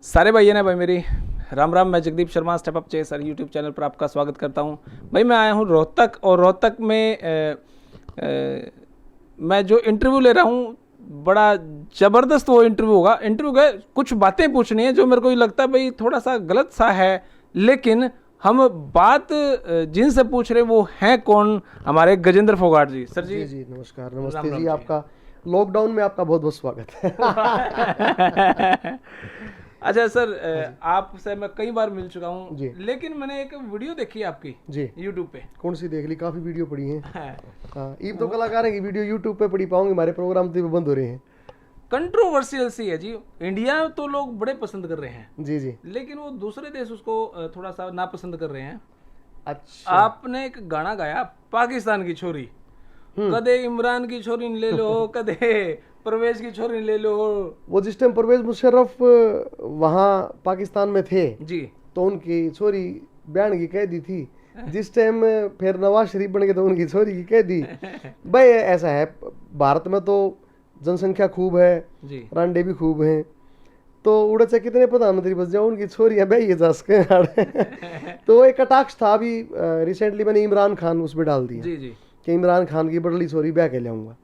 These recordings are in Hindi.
सारे भाइयों ने भाई मेरी राम राम। मैं Jagdeep Sharma step up chaser YouTube channel पर आपका स्वागत करता हूं। भाई मैं आया हूं रोहतक, और रोहतक में मैं जो इंटरव्यू ले रहा हूं बड़ा ज़बरदस्त वो इंटरव्यू होगा। इंटरव्यू गए कुछ बातें पूछनी है जो मेरे को ये लगता है भाई थोड़ा सा गलत सा है, लेकिन हम बात जिनसे पूछ रहे हैं वो हैं कौन? हमारे गजेंद्र फोगाट जी। सर जी जी नमस्कार। राम नमस्ते राम जी, जी। आपका लॉकडाउन में आपका बहुत बहुत स्वागत है। अच्छा सर, आपसे मैं कई बार मिल चुका हूँ, जी। लेकिन मैंने एक वीडियो देखी आपकी जी यूट्यूब पे। कौन सी देख ली? काफी वीडियो पड़ी हैं। हाँ, ईब तो कलाकार है कि वीडियो यूट्यूब पे पड़ी पाऊंगे, हमारे प्रोग्राम तो बंद हो रहे हैं। कंट्रोवर्शियल सी है जी। इंडिया तो लोग बड़े पसंद कर रहे हैं, जी जी। लेकिन वो दूसरे देश उसको थोड़ा सा नापसंद कर रहे हैं। अच्छा। आपने एक गाना गाया पाकिस्तान की छोरी, कदे इमरान की छोरी ने ले लो, कदे परवेज की छोरी ने ले लो। वो जिस टाइम परवेज मुशर्रफ वहाँ पाकिस्तान में थे जी तो उनकी छोरी बयान की कैदी थी। जिस टाइम फिर नवाज शरीफ बन गए तो उनकी छोरी की कैदी। भाई ऐसा है, भारत में तो जनसंख्या खूब है, जी रांडे भी खूब हैं, तो उड़े से कितने प्रधानमंत्री बस जाओ, उनकी छोरियां बही जा सके। तो एक कटाक्ष था अभी रिसेंटली मैंने इमरान खान उसमें डाल दिया जी जी। कि इमरान खान की बड़ली छोरी ब्याह के लाऊंगा।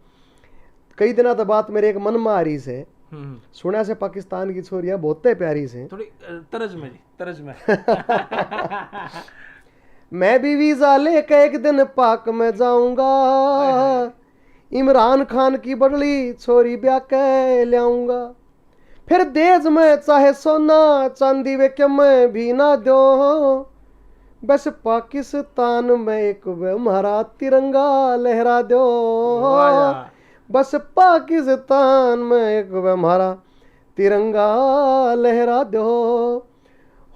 कई दिनों तो बात मेरे एक मन में आ रही से सुना से पाकिस्तान की छोरियां बहुत प्यारी से। थोड़ी तरज में जी, तरज में। मैं भी वीजा लेके एक दिन पाक में जाऊंगा, इमरान खान की बड़ली छोरी ब्याह के लाऊंगा। फिर देश में चाहे सोना चांदी वे के मैं भी ना दो, बस पाकिस्तान में एक वे हमारा तिरंगा लहरा दो। बस पाकिस्तान में एक वे हमारा तिरंगा लहरा दो।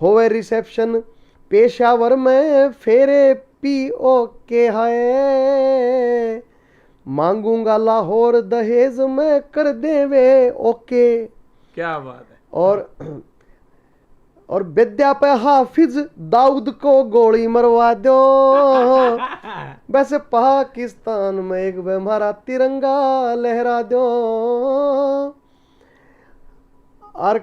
होवे रिसेप्शन पेशावर में फेरे पीओ के है, मांगूंगा लाहौर दहेज में कर देवे ओके। क्या बात है। और विद्या पे हाफिज दाऊद को गोली मरवा दो, वैसे पाकिस्तान में एक हमारा तिरंगा लहरा दो। और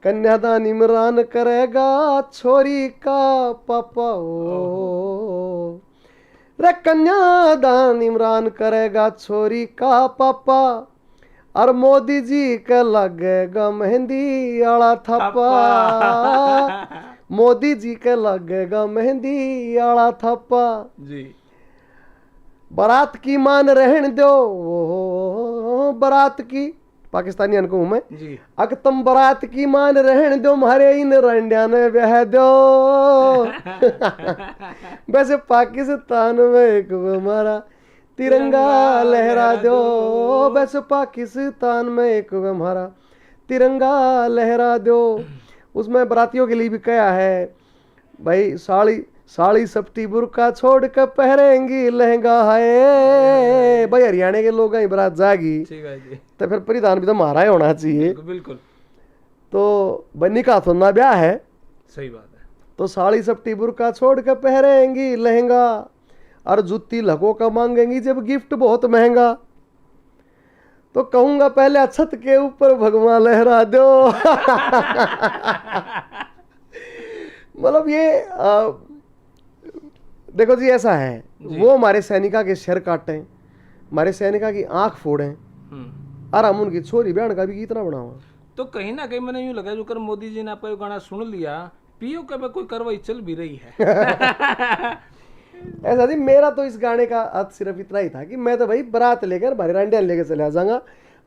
कन्यादान इमरान करेगा छोरी का पापा ओ, रे कन्यादान इमरान करेगा छोरी का पापा, और मोदी जी के लगेगा मेहंदी आला थप्पा। मोदी जी के लगेगा मेहंदी आला थप्पा। जी बारात की मान रहन दो, बारात की पाकिस्तानी को हूं मैं जी। अक तुम बारात की मान रहन दो, मारे इन रंडिया ने ब्याह दो। वैसे पाकिस्तान में एक हमारा तिरंगा लहरा दो, बस पाकिस्तान में एक हमारा तिरंगा लहरा दो। उसमें बरातियों के लिए भी कहा है भाई, साड़ी सप्टी बुरका छोड़ कर पहरेंगी लहंगा है। भाई हरियाणा के लोग हैं बरात जागी ठीक है जी। तो फिर परिधान भी तो हमारा ही होना चाहिए। बिल्कुल तो बन्नी का थोड़ा ब्याह है, सही बात है। तो साड़ी सप्टी बुरका छोड़ कर पहरेंगी लहंगा, और जूती लखों का मांगेंगी जब गिफ्ट बहुत महंगा। तो कहूंगा पहले छत के ऊपर भगवान लहरा दो। मतलब ये देखो जी, ऐसा है वो हमारे सैनिका के सिर काटे, हमारे सैनिका की आंख फोड़े, और हम उनकी छोरी बहन का भी कितना बनावा। तो कहीं ना कहीं मैंने यूं लगा जो कर मोदी जी ने आपका ये गाना सुन लिया, पीओ के पे कोई कार्रवाई चल भी रही है। ऐसा जी, मेरा तो इस गाने का अर्थ सिर्फ इतना ही था कि मैं तो भाई बारात लेकर भारी रांडियां लेकर चले जाऊंगा,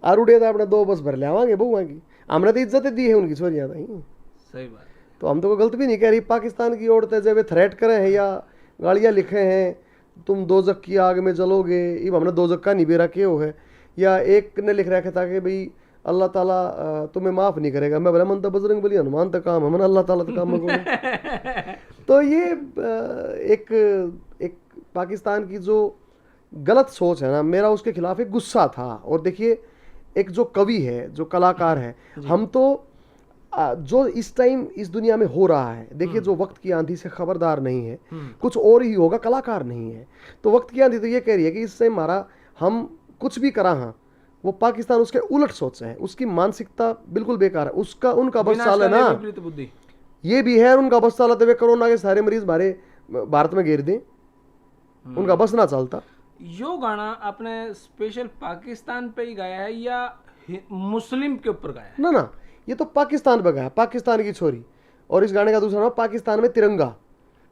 और उड़े तो अपने 2 बस भर ले आवांगे बहुआ की। हमने तो इज्जत दी है उनकी छोरियां तो। सही बात। तो हम तो कोई गलत भी नहीं कह रही। पाकिस्तान की औरतें जब थ्रेट करे हैं या गालियां लिखे हैं तुम दोजक की आग में जलोगे, ये हमने दोजक का नहीं बेरा क्यों है, या एक ने लिख रखा था कि भाई अल्लाह ताला तुम्हें माफ नहीं करेगा। मैं बोला मन तो बजरंग बली हनुमान तक काम है, मन अल्लाह ताला तक काम है। तो ये एक पाकिस्तान की जो गलत सोच है ना, मेरा उसके खिलाफ एक गुस्सा था। और देखिए, एक जो कवि है, जो कलाकार है, हम तो जो इस टाइम इस दुनिया में हो रहा है, देखिए जो वक्त की आंधी से खबरदार नहीं है, कुछ और ही होगा, कलाकार नहीं है। तो वक्त की आंधी तो ये कह रही है कि इससे हमारा हम कुछ भी करा हाँ वो पाकिस्तान उसके उलट सोच है, उसकी मानसिकता बिल्कुल बेकार है, उसका उनका बस चाल है ना, विपरीत बुद्धि। ये भी है, उनका बस चाल है कोरोना के सारे मरीज हमारे भारत में घेर दें, उनका बस ना चलता। यो गाना आपने स्पेशल पाकिस्तान पे ही गाया है या मुस्लिम के ऊपर गाया है? ना ना, ये तो पाकिस्तान पे गाया, पाकिस्तान की छोरी। और इस गाने का दूसरा नाम पाकिस्तान में तिरंगा।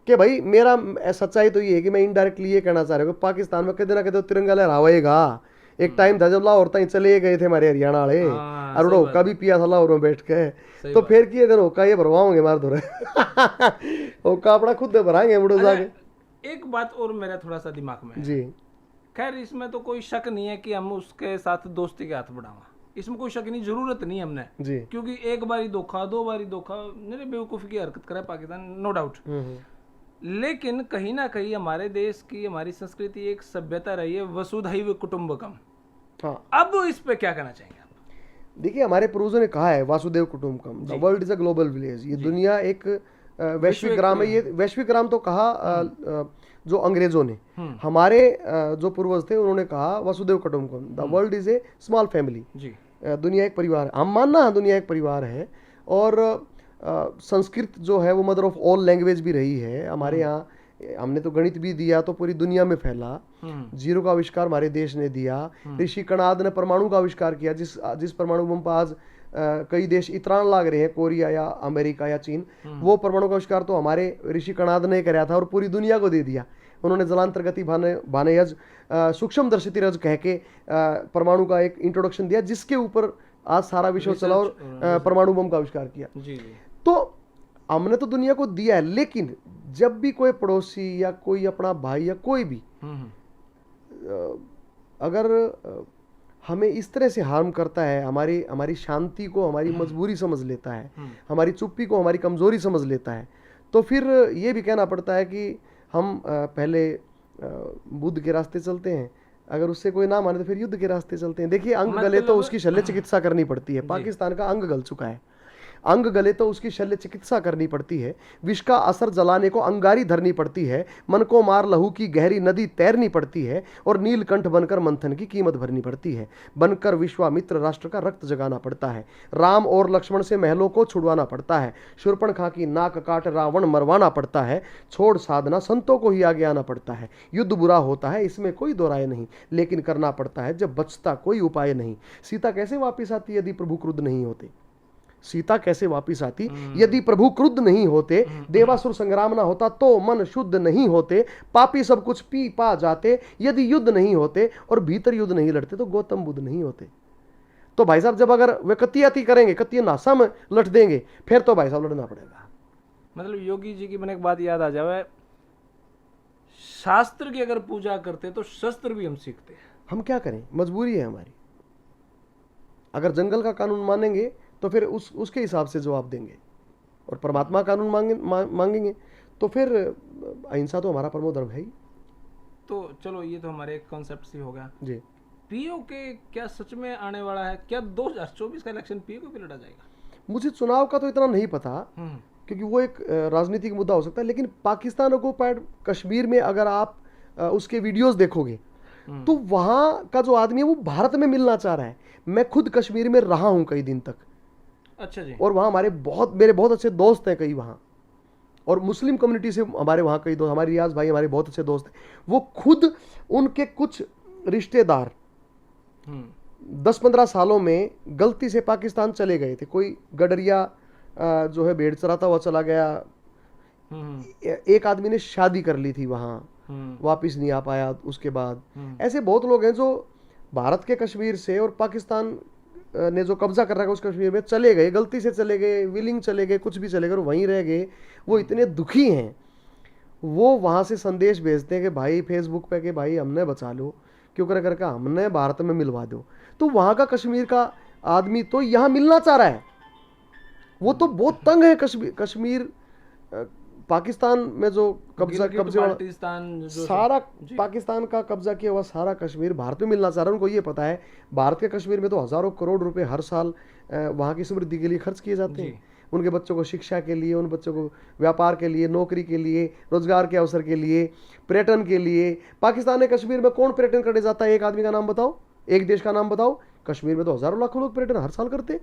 कि भाई मेरा सच्चाई तो ये है कि मैं इनडायरेक्टली ये कहना चाह रहा हूँ कि पाकिस्तान में कदे ना कदे तिरंगा लहराएगा। एक टाइम था जब लाहौर तक चले गए थे हमारे हरियाणा वाले, और होका भी पिया था लाहौर में बैठ के, तो फिर किए दिन होका ये भरवाओगे मार धोरे होका अपना खुद भराएंगे बुढ़ो जाके। एक बात और मेरा थोड़ा सा दिमाग में है। जी खैर इसमें तो कोई शक नहीं है कि हम उसके साथ दोस्ती के हाथ बढ़ावा, इसमें कोई शक नहीं, जरूरत नहीं हमने जी, क्योंकि एक बारी धोखा, दो बारी धोखा, मेरे बेवकूफ़ी की हरकत करे पाकिस्तान, नो डाउट। लेकिन कहीं ना कहीं हमारे देश की, हमारी संस्कृति, एक सभ्यता रही है वसुधैव कुटुंबकम। हाँ, अब इस पे क्या कहना चाहेंगे आप? देखिए हमारे पूर्वजों ने कहा है वासुदेव कुटुंबकम, the world is a global village. ये दुनिया एक वैश्विक ग्राम है। ये वैश्विक ग्राम तो कहा जो अंग्रेजों ने, हमारे जो पूर्वज थे उन्होंने कहा वसुदेव कुटुंबकम, the world is a small family. दुनिया एक परिवार है, हम मानना है दुनिया एक परिवार है। और संस्कृत जो है वो मदर ऑफ ऑल लैंग्वेज भी रही है हमारे यहाँ। हमने तो गणित भी दिया तो पूरी दुनिया में फैला, जीरो का आविष्कार हमारे देश ने दिया। ऋषि कणाद ने परमाणु का आविष्कार किया, जिस परमाणु बम पर आज कई देश इतरान लाग रहे हैं, कोरिया या अमेरिका या चीन, वो परमाणु का आविष्कार तो हमारे ऋषि कणाद ने कराया था और पूरी दुनिया को दे दिया। उन्होंने जलांतर गति भानयज सूक्ष्म दर्शिति रज कह के परमाणु का एक इंट्रोडक्शन दिया, जिसके ऊपर आज सारा विश्व चला और परमाणु बम का आविष्कार किया। तो हमने तो दुनिया को दिया है, लेकिन जब भी कोई पड़ोसी या कोई अपना भाई या कोई भी अगर हमें इस तरह से हार्म करता है, हमारी शांति को हमारी मजबूरी समझ लेता है, हमारी चुप्पी को हमारी कमजोरी समझ लेता है, तो फिर ये भी कहना पड़ता है कि हम पहले बुद्ध के रास्ते चलते हैं, अगर उससे कोई ना माने तो फिर युद्ध के रास्ते चलते हैं। देखिए अंग गले तो उसकी शल्य चिकित्सा करनी पड़ती है। पाकिस्तान का अंग गल चुका है, अंग गले तो उसकी शल्य चिकित्सा करनी पड़ती है। विष का असर जलाने को अंगारी धरनी पड़ती है, मन को मार लहू की गहरी नदी तैरनी पड़ती है, और नीलकंठ बनकर मंथन की कीमत भरनी पड़ती है। बनकर विश्वामित्र राष्ट्र का रक्त जगाना पड़ता है, राम और लक्ष्मण से महलों को छुड़वाना पड़ता है, शूर्पणखा की नाक काट रावण मरवाना पड़ता है, छोड़ साधना संतों को ही आगे आना पड़ता है। युद्ध बुरा होता है, इसमें कोई दो राय नहीं, लेकिन करना पड़ता है जब बचता कोई उपाय नहीं। सीता कैसे वापिस आती यदि प्रभु क्रुद्ध नहीं होते? सीता कैसे वापिस आती यदि प्रभु क्रुद्ध नहीं होते? देवासुर संग्राम ना होता तो मन शुद्ध नहीं होते, पापी सब कुछ पी पा जाते यदि युद्ध नहीं होते, और भीतर युद्ध नहीं लड़ते तो गौतम बुद्ध नहीं होते। तो भाई साहब जब अगर वे कतियाती करेंगे, कतिय नासा में लट देंगे, फिर तो भाई साहब लड़ना पड़ेगा। मतलब योगी जी की मैंने एक बात याद आ जावे, शास्त्र की अगर पूजा करते तो शस्त्र भी हम सीखते हैं। हम क्या करें, मजबूरी है हमारी। अगर जंगल का कानून मानेंगे तो फिर उसके हिसाब से जवाब देंगे, और परमात्मा कानून मांगेंगे तो फिर अहिंसा तो हमारा परमो धर्म है ही। तो चलो ये तो हमारे एक कॉन्सेप्ट से हो गया जी। पीओ के क्या सच में आने वाला है? क्या 2024 का इलेक्शन पीओ को भी लड़ा जाएगा? मुझे चुनाव का तो इतना नहीं पता, क्योंकि वो एक राजनीतिक मुद्दा हो सकता है, लेकिन पाकिस्तान ऑक्युपाइड कश्मीर में अगर आप उसके वीडियोस देखोगे तो वहां का जो आदमी है वो भारत में मिलना चाह रहा है। मैं खुद कश्मीर में रहा हूं कई दिन तक। अच्छा जी। और वहाँ मेरे बहुत अच्छे दोस्त हैं कई वहाँ, और मुस्लिम कम्युनिटी से हमारे वहाँ कई दोस्त, हमारे रियाज भाई हमारे बहुत अच्छे दोस्त हैं। वो खुद उनके कुछ रिश्तेदार 10-15 सालों में गलती से पाकिस्तान चले गए थे। कोई गडरिया जो है भेड़ चराता हुआ चला गया, एक आदमी ने शादी कर ली थी वहाँ, वापिस नहीं आ पाया उसके बाद। ऐसे बहुत लोग हैं जो भारत के कश्मीर से और पाकिस्तान ने जो कब्जा कर रखा है उस कश्मीर में चले गए, गलती से चले गए, विलिंग चले गए, कुछ भी चले गए और वहीं रह गए। वो इतने दुखी हैं, वो वहाँ से संदेश भेजते हैं कि भाई फेसबुक पे कि भाई हमने बचा लो, क्यों कर करके हमने भारत में मिलवा दो। तो वहाँ का कश्मीर का आदमी तो यहाँ मिलना चाह रहा है, वो तो बहुत तंग है। कश्मीर पाकिस्तान में जो कब्जे वाला सारा पाकिस्तान का कब्जा किया हुआ सारा कश्मीर भारत में मिलना चाह रहा है। उनको ये पता है भारत के कश्मीर में तो हजारों करोड़ रुपए हर साल वहाँ की समृद्धि के लिए खर्च किए जाते हैं, उनके बच्चों को शिक्षा के लिए, उन बच्चों को व्यापार के लिए, नौकरी के लिए, रोजगार के अवसर के लिए, पर्यटन के लिए। पाकिस्तान ने कश्मीर में कौन पर्यटन करने जाता है? एक आदमी का नाम बताओ, एक देश का नाम बताओ, कश्मीर में तो हजारों लाखों लोग पर्यटन हर साल करते हैं।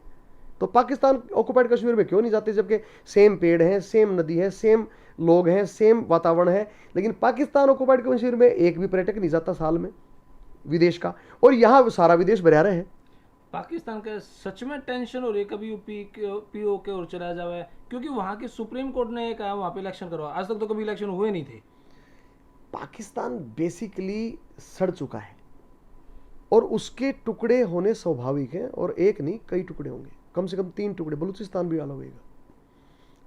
तो पाकिस्तान ऑक्युपाइड कश्मीर में क्यों नहीं जाते, जबकि सेम पेड़ हैं, सेम नदी है, सेम लोग हैं, सेम वातावरण है, लेकिन पाकिस्तान ऑक्युपाइड कश्मीर में एक भी पर्यटक नहीं जाता साल में विदेश का, और यहाँ सारा विदेश भरा रहे हैं। पाकिस्तान का सच में टेंशन हो रही है कभी पीओ के और चला जाए, क्योंकि वहाँ की सुप्रीम कोर्ट ने कहा वहाँ पे इलेक्शन करवा, आज तक तो कभी इलेक्शन हुए नहीं थे। पाकिस्तान बेसिकली सड़ चुका है और उसके टुकड़े होने स्वाभाविक हैं, और एक नहीं कई टुकड़े होंगे, कम से कम 3 टुकड़े, बलूचिस्तान भी अलग होगा।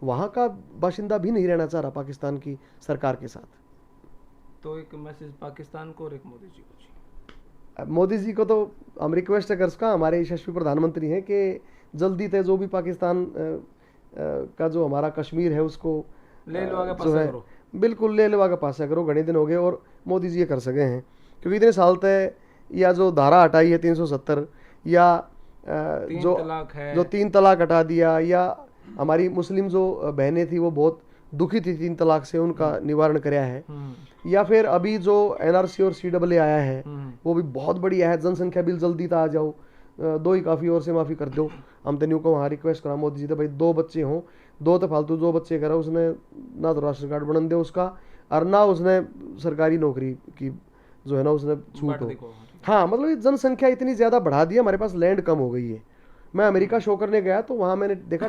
वहाँ का बाशिंदा भी नहीं रहना चाह रहा पाकिस्तान की सरकार के साथ। तो एक मैसेज पाकिस्तान को और एक मोदी जी को। मोदी जी को तो हम रिक्वेस्ट कर उसका, हमारे यशस्वी प्रधानमंत्री हैं, कि जल्दी से जो भी पाकिस्तान का जो हमारा कश्मीर है उसको ले लो आगे जो है करो। बिल्कुल ले लो आगे पासा करो। घने दिन हो गए और मोदी जी ये कर सके हैं, क्योंकि इतने साल तक या जो धारा हटाई है 370, या जो 3 तलाक हटा दिया, या हमारी मुस्लिम जो बहनें थी वो बहुत दुखी थी 3 तलाक से, उनका निवारण कराया है, या फिर अभी जो एनआरसी और CAA आया है वो भी बहुत बढ़िया है। जनसंख्या बिल जल्दी तो आ जाओ, 2 ही काफ़ी, और से माफ़ी कर दो। हम तो न्यू को वहाँ रिक्वेस्ट करा मोदी जी तो भाई 2 बच्चे हों, 2 तो फालतू 2 बच्चे करा, उसने ना तो राशन कार्ड बना दे उसका, और ना उसने सरकारी नौकरी की जो है ना उसने छूट हो। हाँ, मतलब ये जनसंख्या इतनी ज़्यादा बढ़ा दी है, हमारे पास लैंड कम हो गई है। मैं अमेरिका शो करने गया तो वहाँ मैंने देखा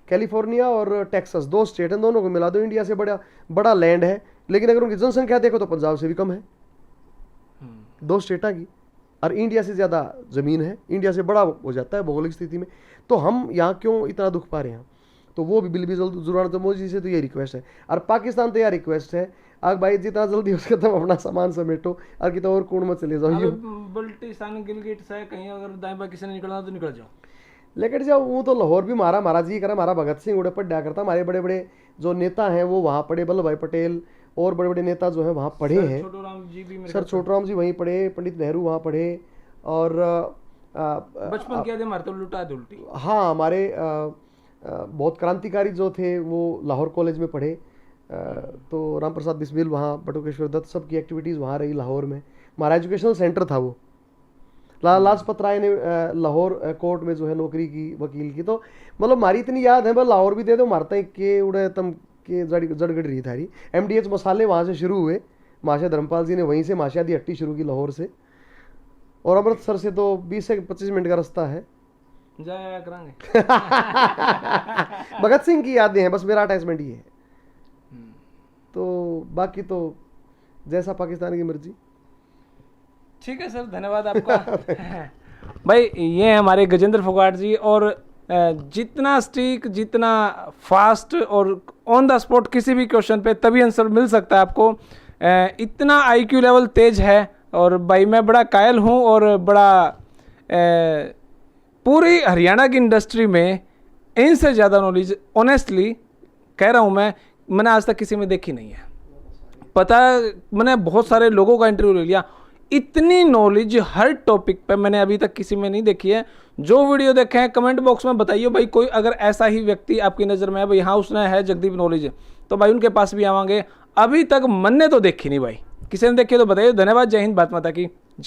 कैलिफोर्निया और टेक्सास 2 स्टेट हैं, दोनों को मिला दो इंडिया से बड़ा लैंड है, लेकिन अगर उनकी जनसंख्या देखो तो पंजाब से भी कम है 2 स्टेटा की, और इंडिया से ज़्यादा ज़मीन है, इंडिया से बड़ा हो जाता है भौगोलिक स्थिति में। तो हम यहाँ क्यों इतना दुख पा रहे हैं? तो वो भी बिल भी जल्द जरूर, तो मोदी जी से तो ये रिक्वेस्ट है, और पाकिस्तान तो यह रिक्वेस्ट है, आग भाई जितना जल्दी हो सके तुम अपना सामान समेटो, और कितना और कूड़ मत चले जाओ। बल्टिस्तान गिलगिट से कहीं अगर दाएं पाकिस्तान निकलना तो निकल जाओ, लेकर जाओ। वो तो लाहौर भी मारा जी करा, हमारा भगत सिंह उड़े पढ़ा करता, हमारे बड़े बड़े जो नेता हैं वो वहाँ पढ़े, वल्लभ भाई पटेल और बड़े बड़े नेता जो हैं वहाँ पढ़े हैं। सर छोटूराम जी वहीं पढ़े, पंडित नेहरू वहाँ पढ़े, और बचपन किया थे हमारे तो लुटा दे उल्टी। हाँ, हमारे बहुत क्रांतिकारी जो थे वो लाहौर कॉलेज में पढ़े, तो राम प्रसाद बिस्मिल वहाँ, बटुकेश्वर दत्त, सबकी एक्टिविटीज़ वहाँ रही लाहौर में। हमारा एजुकेशनल सेंटर था वो। लाजपत राय ने लाहौर कोर्ट में जो है नौकरी की, वकील की। तो मतलब हमारी इतनी याद है, बस लाहौर भी दे दो मारता के उड़े तम के जड़गड़ रही थारी। MDH मसाले वहाँ से शुरू हुए, माशा धर्मपाल जी ने वहीं से माशादी हट्टी शुरू की लाहौर से, और अमृतसर से तो 20 से 25 मिनट का रास्ता है, जाया करेंगे। भगत सिंह की यादें हैं, बस मेरा अटैचमेंट ये है। तो बाकी तो जैसा पाकिस्तान की मर्जी। ठीक है सर, धन्यवाद आपका। भाई ये है हमारे गजेंद्र फोगाट जी, और जितना स्टिक, जितना फास्ट और ऑन द स्पॉट किसी भी क्वेश्चन पे तभी आंसर मिल सकता है आपको, इतना IQ लेवल तेज है। और भाई मैं बड़ा कायल हूँ, और बड़ा पूरी हरियाणा की इंडस्ट्री में इनसे ज़्यादा नॉलेज ऑनेस्टली कह रहा हूँ मैंने आज तक किसी में देखी नहीं है। पता, मैंने बहुत सारे लोगों का इंटरव्यू ले लिया, इतनी नॉलेज हर टॉपिक पे मैंने अभी तक किसी में नहीं देखी है। जो वीडियो देखे हैं कमेंट बॉक्स में बताइए भाई, कोई अगर ऐसा ही व्यक्ति आपकी नज़र में है भाई, हाँ उसने है जगदीप नॉलेज, तो भाई उनके पास भी आवांगे। अभी तक मैंने तो देखी नहीं भाई, किसी ने देखी तो बताइए। धन्यवाद, जय हिंद, भारत माता की।